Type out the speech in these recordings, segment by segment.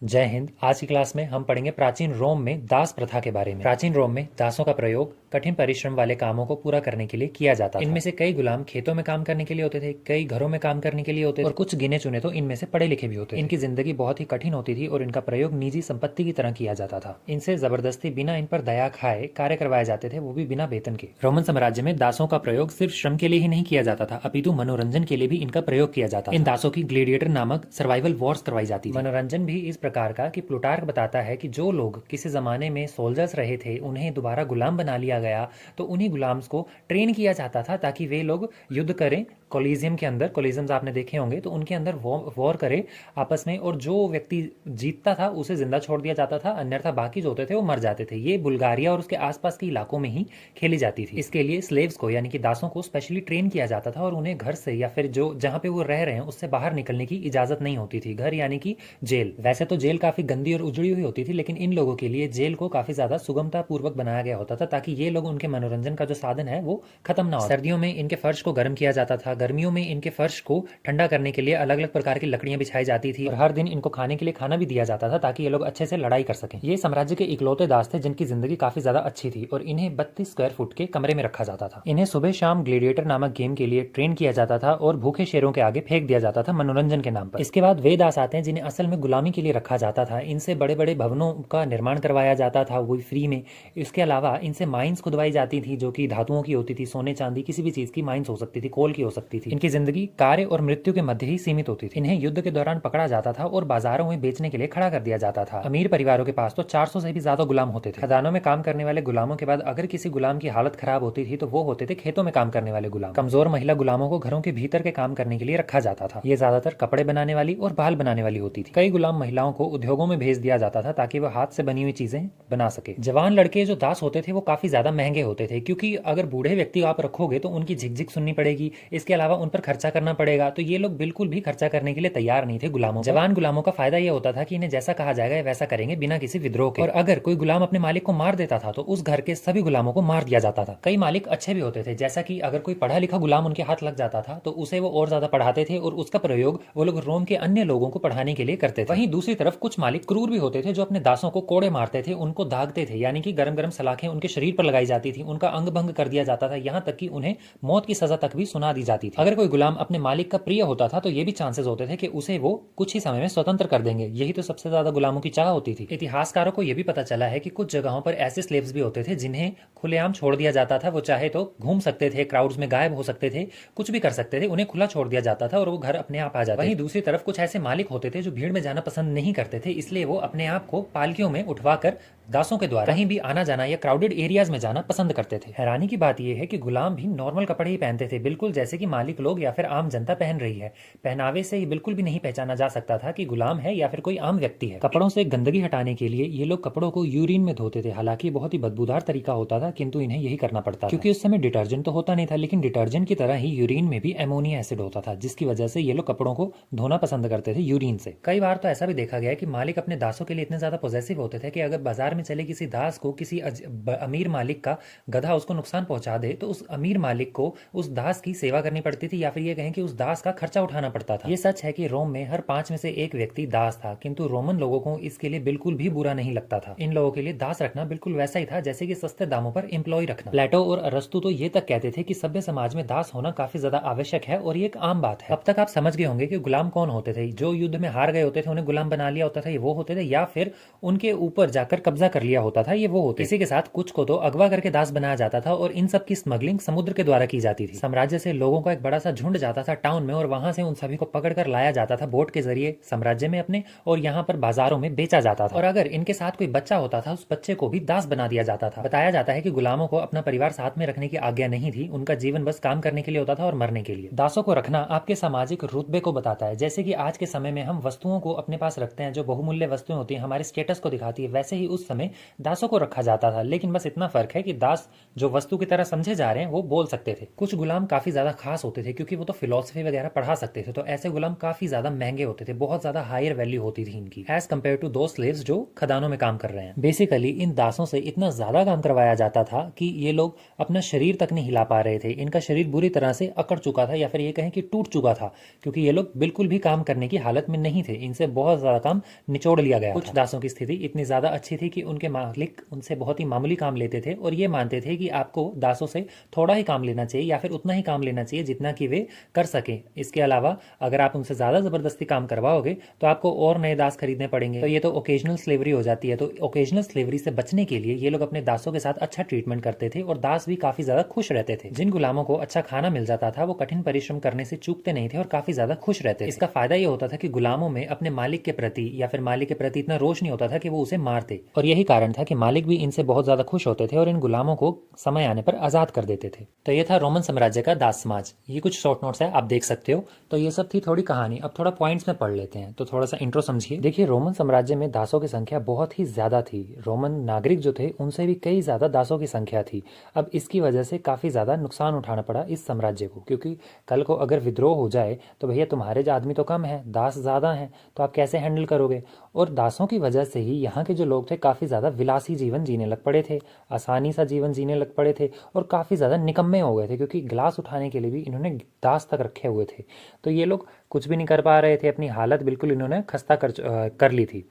जय हिंद। आज की क्लास में हम पढ़ेंगे प्राचीन रोम में दास प्रथा के बारे में। प्राचीन रोम में दासों का प्रयोग कठिन परिश्रम वाले कामों को पूरा करने के लिए किया जाता था। इनमें से कई गुलाम खेतों में काम करने के लिए होते थे, कई घरों में काम करने के लिए होते थे और कुछ गिने चुने तो इनमें से पढ़े लिखे भी होते थे। इनकी जिंदगी बहुत ही कठिन होती थी और इनका प्रयोग निजी संपत्ति की तरह किया जाता था। इनसे जबरदस्ती बिना इन पर दया खाए कार्य करवाए जाते थे, वो भी बिना वेतन के। रोमन साम्राज्य में दासों का प्रयोग सिर्फ श्रम के लिए ही नहीं किया जाता था, अपितु मनोरंजन के लिए भी इनका प्रयोग किया जाता था। इन दासों की ग्लेडिएटर नामक सर्वाइवल वॉर्स करवाई जाती थी। मनोरंजन भी इस प्रकार का कि प्लूटार्क बताता है कि जो लोग किसी जमाने में सोल्जर्स रहे थे उन्हें दोबारा गुलाम बना लिया गया, तो उन्हीं गुलाम्स को ट्रेन किया जाता था ताकि वे लोग युद्ध करें कोलिजियम के अंदर। कोलिजियम्स आपने देखे होंगे, तो उनके अंदर वॉर करे आपस में, और जो व्यक्ति जीतता था उसे जिंदा छोड़ दिया जाता था, अन्यथा बाकी जो होते थे वो मर जाते थे। ये बुल्गारिया और उसके आसपास के इलाकों में ही खेली जाती थी। इसके लिए स्लेव्स को यानी कि दासों को स्पेशली ट्रेन किया जाता था और उन्हें घर से या फिर जो जहाँ पे वो रह रहे हैं उससे बाहर निकलने की इजाजत नहीं होती थी। घर यानी कि जेल। वैसे तो जेल काफी गंदी और उजड़ी हुई होती थी, लेकिन इन लोगों के लिए जेल को काफी ज्यादा सुगमता पूर्वक बनाया गया होता था ताकि ये लोग उनके मनोरंजन का जो साधन है वो खत्म ना हो। सर्दियों में इनके फर्श को गर्म किया जाता था, गर्मियों में इनके फर्श को ठंडा करने के लिए अलग अलग प्रकार की लकड़ियां बिछाई जाती थी और हर दिन इनको खाने के लिए खाना भी दिया जाता था ताकि ये लोग अच्छे से लड़ाई कर सकें। ये साम्राज्य के इकलौते दास थे जिनकी जिंदगी काफी ज्यादा अच्छी थी और इन्हें 32 स्क्वायर फुट के कमरे में रखा जाता था। इन्हें सुबह शाम ग्लेडिएटर नामक गेम के लिए ट्रेन किया जाता था और भूखे शेरों के आगे फेंक दिया जाता था मनोरंजन के नाम पर। इसके बाद वे दास आते हैं जिन्हें असल में गुलामी के लिए रखा जाता था। इनसे बड़े बड़े भवनों का निर्माण करवाया जाता था, वो फ्री में। इसके अलावा इनसे माइंस खुदवाई जाती थी जो कि धातुओं की होती थी, सोने चांदी किसी भी चीज की माइंस हो सकती थी, कोल की हो सकती थी। इनकी जिंदगी कार्य और मृत्यु के मध्य ही सीमित होती थी। इन्हें युद्ध के दौरान पकड़ा जाता था और बाजारों में बेचने के लिए खड़ा कर दिया जाता था। अमीर परिवारों के पास तो 400 से भी ज्यादा गुलाम होते थे। खदानों में काम करने वाले गुलामों के बाद अगर किसी गुलाम की हालत खराब होती थी तो वो होते थे खेतों में काम करने वाले गुलाम। कमजोर महिला गुलामों को घरों के भीतर के काम करने के लिए रखा जाता था। ये ज्यादातर कपड़े बनाने वाली और बाल बनाने वाली होती थी। कई गुलाम महिलाओं को उद्योगों में भेज दिया जाता था ताकि वह हाथ से बनी हुई चीजें बना सके। जवान लड़के जो दास होते थे वो काफी ज्यादा महंगे होते थे, क्योंकि अगर बूढ़े व्यक्ति आप रखोगे तो उनकी झिकझिक सुननी पड़ेगी, इसके अलावा उन पर खर्चा करना पड़ेगा, तो ये लोग बिल्कुल भी खर्चा करने के लिए तैयार नहीं थे गुलामों। जवान गुलामों का फायदा यह होता था कि इन्हें जैसा कहा जाएगा वैसा करेंगे बिना किसी विद्रोह के। और अगर कोई गुलाम अपने मालिक को मार देता था तो उस घर के सभी गुलामों को मार दिया जाता था। कई मालिक अच्छे भी होते थे, जैसा कि अगर कोई पढ़ा लिखा गुलाम उनके हाथ लग जाता था तो उसे वो और ज्यादा पढ़ाते थे और उसका प्रयोग वो लोग रोम के अन्य लोगों को पढ़ाने के लिए करते थे। वहीं दूसरी तरफ कुछ मालिक क्रूर भी होते थे जो अपने दासों को कोड़े मारते थे, उनको दागते थे, यानी कि गरम गरम सलाखें उनके शरीर पर लगाई जाती थी, उनका अंग भंग कर दिया जाता था, यहाँ तक कि उन्हें मौत की सजा तक भी सुना दी जाती थी। अगर कोई गुलाम अपने मालिक का प्रिय होता था तो ये भी चांसेस होते थे कि उसे वो कुछ ही समय में स्वतंत्र कर देंगे। यही तो सबसे ज्यादा गुलामों की चाह होती थी। इतिहासकारों को यह भी पता चला है कि कुछ जगहों पर ऐसे स्लेव्स भी होते थे जिन्हें खुलेआम छोड़ दिया जाता था। वो चाहे तो घूम सकते थे, क्राउड्स में गायब हो सकते थे, कुछ भी कर सकते थे, उन्हें खुला छोड़ दिया जाता था और वो घर अपने आप आ जाते। वहीं दूसरी तरफ कुछ ऐसे मालिक होते थे जो भीड़ में जाना पसंद नहीं करते थे, इसलिए वो अपने आप को पालकियों में उठवाकर दासों के द्वारा कहीं भी आना जाना या क्राउडेड एरियाज में जाना पसंद करते थे। हैरानी की बात यह है कि गुलाम भी नॉर्मल कपड़े ही पहनते थे, बिल्कुल जैसे कि मालिक लोग या फिर आम जनता पहन रही है। पहनावे से ही बिल्कुल भी नहीं पहचाना जा सकता था कि गुलाम है या फिर कोई आम व्यक्ति है। कपड़ों से गंदगी हटाने के लिए ये लोग कपड़ों को यूरिन में धोते थे। हालांकि बहुत ही बदबूदार तरीका होता था, किंतु इन्हें यही करना पड़ता था क्योंकि उस समय डिटर्जेंट तो होता नहीं था, लेकिन डिटर्जेंट की तरह ही यूरिन में भी एमोनिया एसिड होता था, जिसकी वजह से ये लोग कपड़ों को धोना पसंद करते थे यूरिन से। कई बार तो ऐसा भी देखा गया है कि मालिक अपने दासों के लिए इतने ज्यादा पॉजेसिव होते थे कि अगर बाजार में चले किसी दास को किसी अमीर मालिक का गधा उसको नुकसान पहुंचा दे तो उस अमीर मालिक को उस दास की सेवा करनी पड़ती थी, या फिर ये कहें कि उस दास का खर्चा उठाना पड़ता था। ये सच है कि रोम में हर 5 में से एक व्यक्ति दास था, किंतु रोमन लोगों को इसके लिए बिल्कुल भी बुरा नहीं लगता था। इन लोगों के लिए दास रखना बिल्कुल वैसा ही था जैसे कि सस्ते दामों पर एम्प्लॉय रखना। प्लेटो और अरस्तु तो ये तक कहते थे कि सभ्य समाज में दास होना काफी ज्यादा आवश्यक है और ये एक आम बात है। अब तक आप समझ गए होंगे कि गुलाम कौन होते थे। जो युद्ध में हार गए होते थे उन्हें गुलाम बना लिया होता था, ये वो होते थे, या फिर उनके ऊपर जाकर कब्जा कर लिया होता था, ये वो होते। इसी के साथ कुछ को तो अगवा करके दास बनाया जाता था और इन सब की स्मगलिंग समुद्र के द्वारा की जाती थी। साम्राज्य से लोगों का एक बड़ा सा झुंड जाता था टाउन में और वहां से उन सभी को पकड़कर लाया जाता था बोट के जरिए साम्राज्य में अपने, और यहाँ पर बाजारों में बेचा जाता था। और अगर इनके साथ कोई बच्चा होता था उस बच्चे को भी दास बना दिया जाता था। बताया जाता है कि गुलामों को अपना परिवार साथ में रखने की आज्ञा नहीं थी, उनका जीवन बस काम करने के लिए होता था और मरने के लिए। दासों को रखना आपके सामाजिक रुतबे को बताता है। जैसे कि आज के समय में हम वस्तुओं को अपने पास रखते हैं जो बहुमूल्य वस्तुएं होती हैं, हमारे स्टेटस को दिखाती है, वैसे ही उस समय में दासों को रखा जाता था, लेकिन बस इतना फर्क है कि दास जो वस्तु की तरह समझे जा रहे हैं वो बोल सकते थे। कुछ गुलाम काफी ज्यादा खास होते थे क्योंकि वो तो फिलोसफी वगैरह पढ़ा सकते थे, तो ऐसे गुलाम काफी ज्यादा महंगे होते थे, बहुत ज्यादा हायर वैल्यू होती थी इनकी एज कम्पेयर टू दो स्लेव्स जो खदानों में काम कर रहे हैं। बेसिकली इन दासों से इतना ज्यादा काम करवाया जाता था कि ये लोग अपना शरीर तक नहीं हिला पा रहे थे, इनका शरीर बुरी तरह से अकड़ चुका था या फिर ये कहें कि टूट चुका था, क्योंकि ये लोग बिल्कुल भी काम करने की हालत में नहीं थे, इनसे बहुत ज्यादा काम निचोड़ लिया गया। कुछ दासों की स्थिति इतनी ज्यादा अच्छी थी कि उनके मालिक उनसे बहुत ही मामूली काम लेते थे और ये मानते थे कि आपको दासों से थोड़ा ही काम लेना चाहिए या फिर उतना ही काम लेना चाहिए जितना कि वे कर सकें। इसके अलावा अगर आप उनसे ज्यादा जबरदस्ती काम करवाओगे तो आपको और नए दास खरीदने पड़ेंगे, तो ये तो ओकेजनल स्लेवरी हो जाती है। तो ओकेजनल स्लेवरी से बचने के लिए ये लोग अपने दासों के साथ अच्छा ट्रीटमेंट करते थे और दास भी काफी ज्यादा खुश रहते थे। जिन गुलामों को अच्छा खाना मिल जाता था वो कठिन परिश्रम करने से चूकते नहीं थे और काफी ज्यादा खुश रहते थे। इसका फायदा ये होता था कि गुलामों में अपने मालिक के प्रति या फिर मालिक के प्रति इतना रोष नहीं होता था कि वो उसे मारते, और यही कारण था कि मालिक भी इनसे बहुत ज्यादा खुश होते थे और इन गुलामों को समय आने पर आजाद कर देते थे। तो ये था रोमन साम्राज्य का दास समाज। ये कुछ शॉर्ट नोट्स है, आप देख सकते हो। तो ये सब थी थोड़ी कहानी। अब थोड़ा पॉइंट्स में पढ़ लेते हैं, तो थोड़ा सा इंट्रो समझिए। देखिए, रोमन साम्राज्य में दासों की संख्या बहुत ही ज्यादा थी। रोमन नागरिक जो थे उनसे भी कई ज्यादा दासों की संख्या थी। अब इसकी वजह से काफी ज्यादा नुकसान उठाना पड़ा इस साम्राज्य को, क्योंकि कल को अगर विद्रोह हो जाए तो भैया तुम्हारे आदमी तो कम है, दास ज्यादा हैं, तो आप कैसे हैंडल करोगे। और दासों की वजह से ही यहाँ के जो लोग थे काफी ज्यादा विलासी जीवन जीने लग पड़े थे, आसानी सा जीवन जीने लग पड़े थे और काफी ज्यादा निकम्मे हो गए थे, क्योंकि गिलास उठाने के लिए भी इन्होंने दास तक रखे हुए थे। तो ये लोग कुछ भी नहीं कर पा रहे थे, अपनी हालत बिल्कुल इन्होंने खस्ता कर ली थी।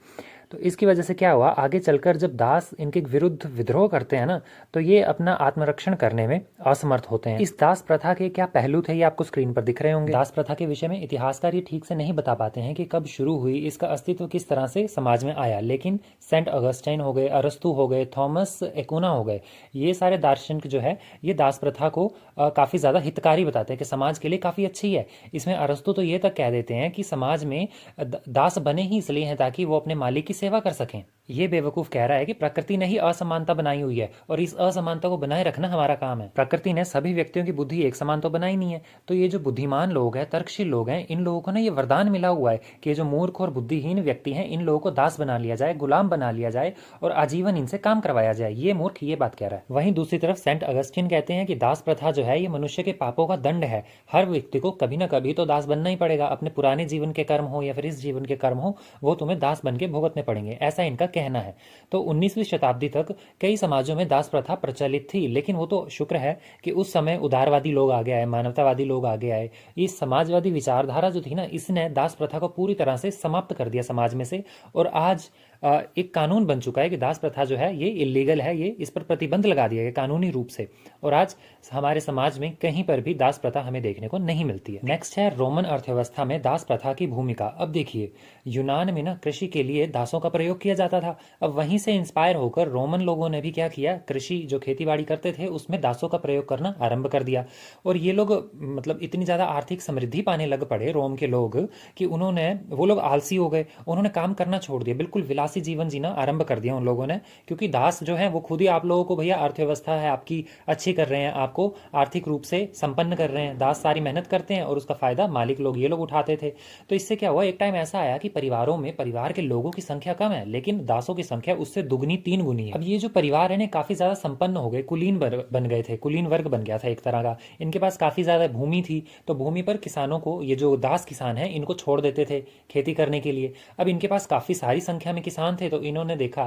तो इसकी वजह से क्या हुआ, आगे चलकर जब दास इनके विरुद्ध विद्रोह करते हैं ना, तो ये अपना आत्मरक्षण करने में असमर्थ होते हैं। इस दास प्रथा के क्या पहलू थे ये आपको स्क्रीन पर दिख रहे होंगे। दास प्रथा के विषय में इतिहासकार ये ठीक से नहीं बता पाते हैं कि कब शुरू हुई, इसका अस्तित्व किस तरह से समाज में आया, लेकिन सेंट अगस्टाइन हो गए, अरस्तु हो गए, थॉमस एक्विना हो गए, ये सारे दार्शनिक जो है ये दास प्रथा को काफी ज्यादा हितकारी बताते हैं कि समाज के लिए काफी अच्छी है। इसमें अरस्तु तो ये तक कह देते हैं कि समाज में दास बने ही इसलिए हैं ताकि वो अपने मालिक की सेवा कर सकें। ये बेवकूफ कह रहा है कि प्रकृति ने ही असमानता बनाई हुई है और इस असमानता को बनाए रखना हमारा काम है। प्रकृति ने सभी व्यक्तियों की बुद्धि एक समान तो बनाई नहीं है। तो ये जो बुद्धिमान लोग हैं, तर्कशील लोग हैं, इन लोगों को ना ये वरदान मिला हुआ है कि जो मूर्ख और बुद्धिहीन व्यक्ति हैं इन लोगों को दास बना लिया जाए, गुलाम बना लिया जाए और आजीवन इनसे काम करवाया जाए। ये मूर्ख ये बात कह रहा है। वहीं दूसरी तरफ सेंट अगस्टिन कहते हैं कि दास प्रथा जो है ये मनुष्य के पापों का दंड है। हर व्यक्ति को कभी ना कभी तो दास बनना ही पड़ेगा, अपने पुराने जीवन के कर्म हो या फिर इस जीवन के कर्म हो, वो तुम्हें दास बन के भुगतने पड़ेंगे, ऐसा इनका कहना है। तो 19वीं शताब्दी तक कई समाजों में दास प्रथा प्रचलित थी, लेकिन वो तो शुक्र है कि उस समय उदारवादी लोग आगे आए, मानवतावादी लोग आगे आए। इस समाजवादी विचारधारा जो थी ना, इसने दास प्रथा को पूरी तरह से समाप्त कर दिया समाज में से, और आज एक कानून बन चुका है कि दास प्रथा जो है ये इलीगल है, ये इस पर प्रतिबंध लगा दिया गया कानूनी रूप से, और आज हमारे समाज में कहीं पर भी दास प्रथा हमें देखने को नहीं मिलती है। नेक्स्ट है रोमन अर्थव्यवस्था में दास प्रथा की भूमिका। अब देखिए, यूनान में ना कृषि के लिए दासों का प्रयोग किया जाता था। अब वहीं से इंस्पायर होकर रोमन लोगों ने भी क्या किया, कृषि जो खेती बाड़ी करते थे उसमें दासों का प्रयोग करना आरंभ कर दिया। और ये लोग मतलब इतनी ज्यादा आर्थिक समृद्धि पाने लग पड़े रोम के लोग कि वो लोग आलसी हो गए, उन्होंने काम करना छोड़ दिया, बिल्कुल विलासी जीवन जीना आरंभ कर दिया उन लोगों ने। क्योंकि दास जो है वो खुद ही आप लोगों को, भैया अर्थव्यवस्था है आपकी अच्छी कर रहे हैं, आपको आर्थिक रूप से संपन्न कर रहे हैं, दास सारी मेहनत करते हैं और उसका फायदा मालिक लोग ये लोग उठाते थे। तो इससे क्या हुआ, एक टाइम ऐसा आया कि परिवारों में परिवार के लोगों की संख्या कम है लेकिन दासों की संख्या उससे दुगनी तीन गुनी है। अब ये जो परिवार है ना काफी ज्यादा संपन्न हो गए, कुलीन बन गए थे, कुलीन वर्ग बन गया था एक तरह का। इनके पास काफी ज्यादा भूमि थी, तो भूमि पर किसानों को, ये जो दास किसान है इनको छोड़ देते थे खेती करने के लिए। अब इनके पास काफी सारी संख्या में किसान थे, तो इन्होंने देखा,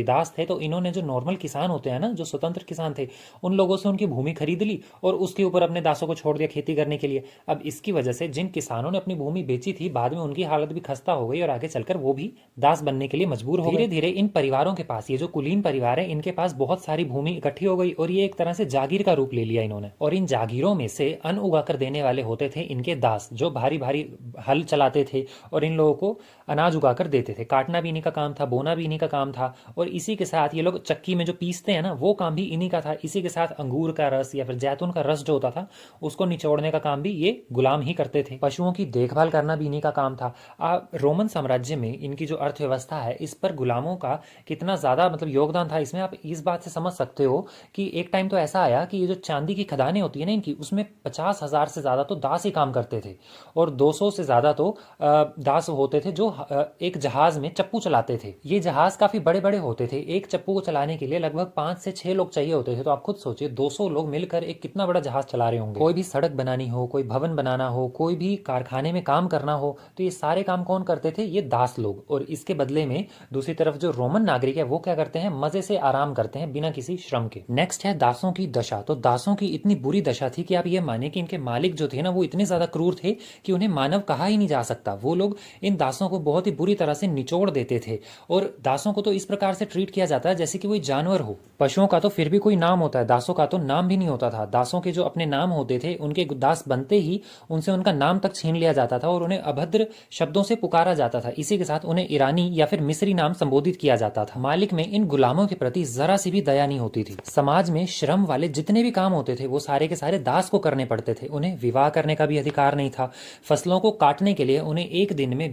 दास थे, तो इन्होंने जो नॉर्मल किसान होते हैं ना, जो स्वतंत्र किसान थे, उन लोगों से उनकी भूमि खरीद ली और उसके ऊपर अपने दासों को छोड़ दिया खेती करने के लिए। अब इसकी वजह से जिन किसानों ने अपनी भूमि बेची थी, बाद में उनकी हालत भी खस्ता हो गई और आगे चलकर वो भी दास बनने के लिए मजबूर हो गए। धीरे धीरे इन परिवारों के पास, ये जो कुलीन परिवार है, इनके पास बहुत सारी भूमि इकट्ठी हो गई और ये एक तरह से जागीर का रूप ले लिया इन्होंने। और इन जागीरों में से अन्न उगाकर देने वाले होते थे इनके दास, जो भारी भारी हल चलाते थे और इन लोगों को अनाज उगाकर देते थे। काटना भी इन्हीं का काम था, बोना भी इन्हीं का काम था, और इसी के साथ ये लोग चक्की में जो पीसते हैं ना, वो काम भी इन्हीं का था। इसी के साथ अंगूर का रस या फिर जैतून का रस जो होता था उसको निचोड़ने का काम भी ये गुलाम ही करते थे। पशुओं की देखभाल करना भी इन्हीं का काम था। रोमन साम्राज्य में इनकी जो अर्थव्यवस्था व्यवस्था है, इस पर गुलामों का कितना ज़्यादा मतलब योगदान था, इसमें आप इस बात से समझ सकते हो कि एक टाइम तो ऐसा आया कि ये जो चांदी की खदानें होती है ना इनकी, उसमें 50,000 से ज़्यादा तो दास ही काम करते थे और 200 से ज़्यादा तो दास होते थे जो एक जहाज़ में चप्पू चलाते थे। ये जहाज़ काफ़ी बड़े बड़े होते थे, एक चप्पू को चलाने के लिए लगभग 5 से 6 लोग चाहिए होते थे। तो आप खुद सोचिए 200 लोग मिलकर एक कितना बड़ा जहाज़ चला रहे होंगे। कोई भी सड़क बनानी हो, कोई भवन बनाना हो, कोई भी कारखाने में काम करना हो, तो ये सारे काम कौन करते थे? ये दास लोग। और इसके बदले में दूसरी तरफ जो रोमन नागरिक है वो क्या करते हैं? मजे से आराम करते हैं बिना किसी श्रम के। नेक्स्ट है दासों की दशा। तो दासों की इतनी बुरी दशा थी कि आप ये माने कि इनके मालिक जो थे ना वो इतने ज्यादा क्रूर थे कि उन्हें मानव कहा ही नहीं जा सकता। वो लोग इन दासों को बहुत ही बुरी तरह से निचोड़ देते थे और दासों को तो इस प्रकार से ट्रीट किया जाता है जैसे कि कोई जानवर हो। पशुओं का तो फिर भी कोई नाम होता है, दासों का तो नाम भी नहीं होता था। दासों के जो अपने नाम होते थे, उनके दास बनते ही उनसे उनका नाम तक छीन लिया जाता था और उन्हें अभद्र शब्दों से पुकारा जाता था। इसी के साथ उन्हें ईरानी या फिर मिस्री नाम संबोधित किया जाता था। मालिक में इन गुलामों के प्रति जरा सी भी दया नहीं होती थी। समाज में श्रम वाले जितने भी काम होते थे वो सारे के सारे दास को करने पड़ते थे। उन्हें विवाह करने का भी अधिकार नहीं था। फसलों को काटने के लिए उन्हें एक दिन में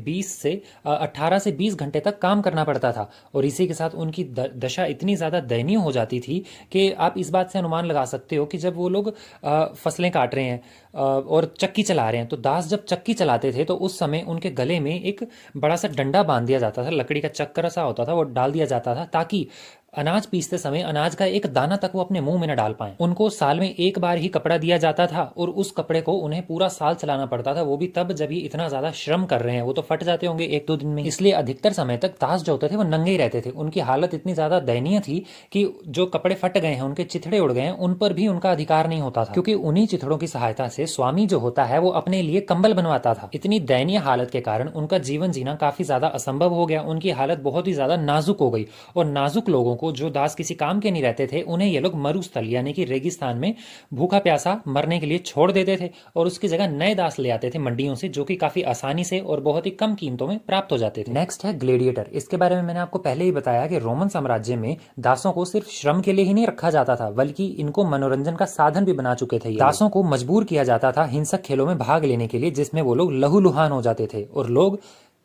18 से 20 घंटे तक काम करना पड़ता था और इसी के साथ उनकी दशा इतनी ज्यादा दयनीय हो जाती थी कि आप इस बात से अनुमान लगा सकते हो कि जब वो लोग फसलें काट रहे हैं और चक्की चला रहे हैं, तो दास जब चक्की चलाते थे तो उस समय उनके गले में एक बड़ा सा डंडा बांध दिया जाता था, लकड़ी का चक्कर सा होता था, वो डाल दिया जाता था ताकि अनाज पीसते समय अनाज का एक दाना तक वो अपने मुंह में न डाल पाए। उनको साल में एक बार ही कपड़ा दिया जाता था और उस कपड़े को उन्हें पूरा साल चलाना पड़ता था, वो भी तब जब ये इतना ज्यादा श्रम कर रहे हैं। वो तो फट जाते होंगे 1-2 दिन में, इसलिए अधिकतर समय तक दास जो होते थे वो नंगे ही रहते थे। उनकी हालत इतनी ज्यादा दयनीय थी कि जो कपड़े फट गए हैं, उनके चिथड़े उड़ गए हैं, उन पर भी उनका अधिकार नहीं होता था, क्योंकि उन्हीं चिथड़ों की सहायता से स्वामी जो होता है वो अपने लिए कंबल बनवाता था। इतनी दयनीय हालत के कारण उनका जीवन जीना काफी ज्यादा असंभव हो गया। उनकी हालत बहुत ही ज्यादा नाजुक हो गई और नाजुक लोगों को, जो दास किसी काम के नहीं रहते थे, उन्हें ये लोग मरुस्थल यानी कि रेगिस्तान में भूखा प्यासा मरने के लिए छोड़ देते थे और उसकी जगह नए दास ले आते थे मंडियों से, जो कि काफी आसानी से और बहुत ही कम कीमतों में प्राप्त हो जाते थे। नेक्स्ट है ग्लेडिएटर। इसके बारे में मैंने आपको पहले ही बताया कि रोमन साम्राज्य में दासों को सिर्फ श्रम के लिए ही नहीं रखा जाता था, बल्कि इनको मनोरंजन का साधन भी बना चुके थे। दासों को मजबूर किया जाता था हिंसक खेलों में भाग लेने के लिए, जिसमें वो लोग लहूलुहान हो जाते थे और लोग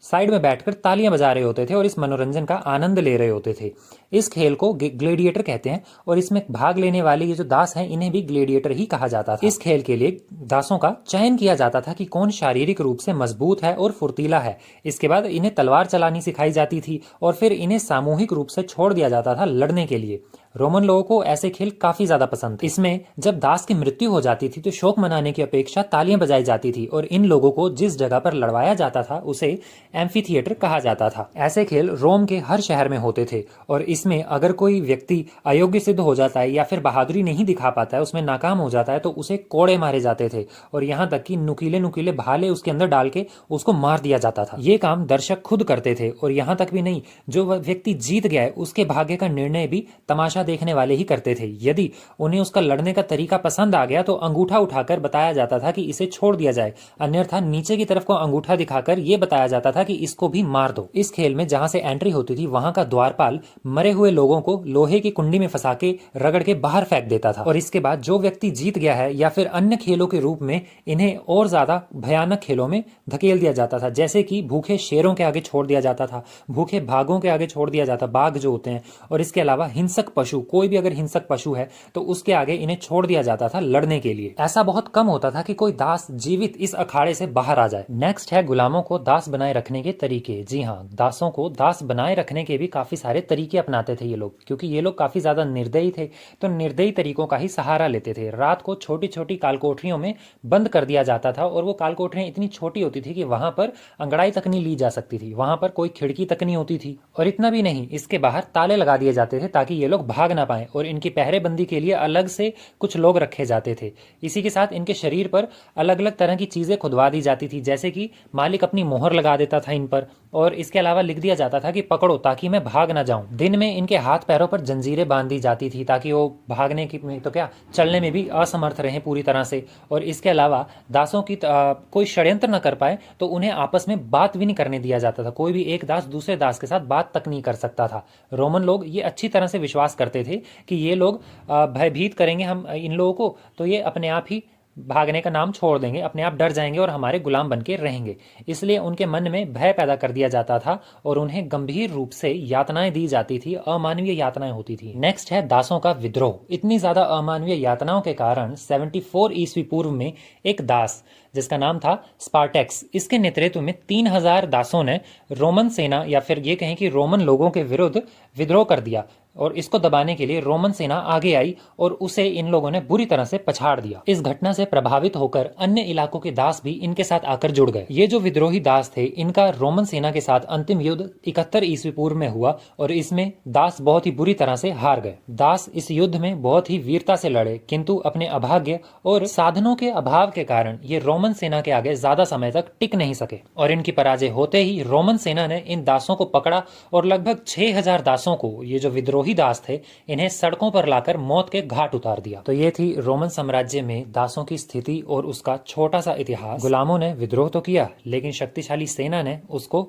साइड में बैठकर तालियां बजा रहे होते थे और इस मनोरंजन का आनंद ले रहे होते थे। इस खेल को ग्लेडिएटर कहते हैं और इसमें भाग लेने वाले ये जो दास हैं इन्हें भी ग्लेडिएटर ही कहा जाता था। इस खेल के लिए दासों का चयन किया जाता था कि कौन शारीरिक रूप से मजबूत है और फुर्तीला है। इसके बाद इन्हें तलवार चलानी सिखाई जाती थी और फिर इन्हें सामूहिक रूप से छोड़ दिया जाता था लड़ने के लिए। रोमन लोगों को ऐसे खेल काफी ज्यादा पसंद थे। इसमें जब दास की मृत्यु हो जाती थी तो शोक मनाने की अपेक्षा तालियां बजाई जाती थी और इन लोगों को जिस जगह पर लड़वाया जाता था उसे एम्फी थिएटर कहा जाता था। ऐसे खेल रोम के हर शहर में होते थे और इसमें अगर कोई व्यक्ति अयोग्य सिद्ध हो जाता है या फिर बहादुरी नहीं दिखा पाता है, उसमें नाकाम हो जाता है, तो उसे कोड़े मारे जाते थे और यहाँ तक कि नुकीले नुकीले भाले उसके अंदर डाल के उसको मार दिया जाता था। ये काम दर्शक खुद करते थे और यहाँ तक भी नहीं, जो व्यक्ति जीत गया है उसके भाग्य का निर्णय भी तमाशा देखने वाले ही करते थे। यदि उन्हें उसका लड़ने का तरीका पसंद आ गया तो अंगूठा उठाकर बताया जाता था कि इसे छोड़ दिया जाए, अन्यथा नीचे की तरफ को अंगूठा दिखाकर यह बताया जाता था कि इसको भी मार दो। इस खेल में जहां से एंट्री होती थी वहां का द्वारपाल मरे हुए लोगों को लोहे की कुंडी में फंसा के रगड़ के बाहर फेंक देता था और इसके बाद जो व्यक्ति जीत गया है या फिर अन्य खेलों के रूप में इन्हें और ज्यादा भयानक खेलों में धकेल दिया जाता था, जैसे कि भूखे शेरों के आगे छोड़ दिया जाता था, भूखे बाघों के आगे छोड़ दिया जाता, बाघ जो होते हैं, और इसके अलावा हिंसक पशु, कोई भी अगर हिंसक पशु है तो उसके आगे इन्हें छोड़ दिया जाता था लड़ने के लिए। ऐसा बहुत कम होता था कि कोई दास जीवित इस अखाड़े से बाहर आ जाए। नेक्स्ट है गुलामों को दास बनाए रखने के तरीके। जी हाँ, दासों को दास बनाए रखने के भी काफी सारे तरीके अपनाते थे ये लोग, क्योंकि ये लोग काफी ज्यादा निर्दयी थे तो निर्दयी तरीकों का ही सहारा लेते थे। रात को छोटी छोटी कालकोठरियों में बंद कर दिया जाता था और वो कालकोठरियां इतनी छोटी होती थी कि वहां पर अंगड़ाई तक नहीं ली जा सकती थी, वहां पर कोई खिड़की तक नहीं होती थी। और इतना भी नहीं, इसके बाहर ताले लगा दिए जाते थे ताकि ये लोग भाग ना पाए और इनकी पहरेबंदी के लिए अलग से कुछ लोग रखे जाते थे। इसी के साथ इनके शरीर पर अलग अलग तरह की चीजें खुदवा दी जाती थी, जैसे कि मालिक अपनी मोहर लगा देता था इन पर और इसके अलावा लिख दिया जाता था कि पकड़ो ताकि मैं भाग ना जाऊं। दिन में इनके हाथ पैरों पर जंजीरें बांध दी जाती थी ताकि वो भागने की तो क्या चलने में भी असमर्थ रहे पूरी तरह से। और इसके अलावा दासों की कोई षड्यंत्र न कर पाए तो उन्हें आपस में बात भी नहीं करने दिया जाता था। कोई भी एक दास दूसरे दास के साथ बात तक नहीं कर सकता था। रोमन लोग ये अच्छी तरह से विश्वास करते थे कि ये लोग भयभीत करेंगे हम इन लोगों को तो ये अपने आप ही भागने का नाम छोड़ देंगे, अपने आप डर जाएंगे और हमारे गुलाम बन के रहेंगे। इसलिए उनके मन में भय पैदा कर दिया जाता था और उन्हें गंभीर रूप से यातनाएं दी जाती थी, अमानवीय यातनाएं होती थी। नेक्स्ट है दासों का विद्रोह। इतनी ज्यादा अमानवीय यातनाओं के कारण 74 ईस्वी पूर्व में एक दास जिसका नाम था स्पार्टेक्स, इसके नेतृत्व में 3000 दासों ने रोमन सेना या फिर ये कहें कि रोमन लोगों के विरुद्ध विद्रोह कर दिया और इसको दबाने के लिए रोमन सेना आगे आई और उसे इन लोगों ने बुरी तरह से पछाड़ दिया। इस घटना से प्रभावित होकर अन्य इलाकों के दास भी इनके साथ आकर जुड़ गए। ये जो विद्रोही दास थे, इनका रोमन सेना के साथ अंतिम युद्ध 71 ईस्वी पूर्व में हुआ और इसमें दास बहुत ही बुरी तरह से हार गए। दास इस युद्ध में बहुत ही वीरता से लड़े, किंतु अपने अभाग्य और साधनों के अभाव के कारण ये रोमन सेना के आगे ज्यादा समय तक टिक नहीं सके और इनकी पराजय होते ही रोमन सेना ने इन दासों को पकड़ा और लगभग 6000 दासों को, ये जो विद्रोही दास थे, इन्हें सड़कों पर लाकर मौत के घाट उतार दिया। तो ये थी रोमन साम्राज्य में दासों की स्थिति और उसका छोटा सा इतिहास। गुलामों ने विद्रोह तो किया लेकिन शक्तिशाली सेना ने उसको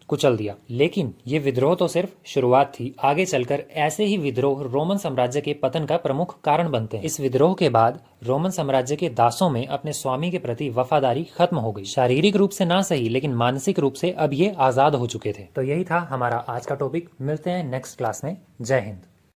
कुचल दिया। लेकिन ये विद्रोह तो सिर्फ शुरुआत थी, आगे चलकर ऐसे ही विद्रोह रोमन साम्राज्य के पतन का प्रमुख कारण बनते हैं। इस विद्रोह के बाद रोमन साम्राज्य के दासों में अपने स्वामी के प्रति वफादारी खत्म हो गई। शारीरिक रूप से ना सही लेकिन मानसिक रूप से अब ये आजाद हो चुके थे। तो यही था हमारा आज का टॉपिक। मिलते हैं नेक्स्ट क्लास में। जय हिंद।